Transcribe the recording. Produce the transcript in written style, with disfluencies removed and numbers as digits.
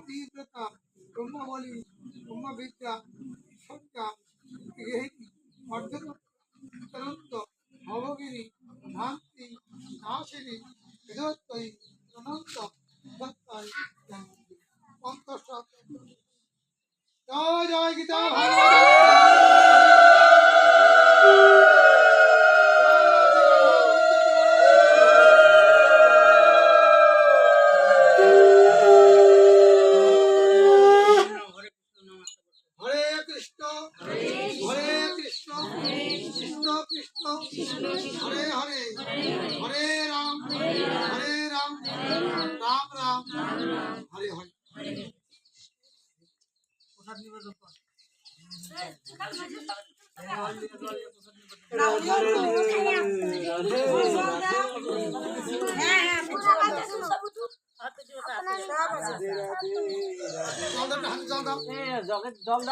তীব্রতা ব্রহ্মবলী ব্রহ্মবিদ্যা সজ্ঞা গৃহিণী অর্ধনন্ত ভবগিরি ভ্রান্তি নাশিনী হৃদয়ী অনন্ত সত্তায় অন্তঃসৎ জয় জয় গীতা हरे हरे हरे राम राम राम हरे हरे जल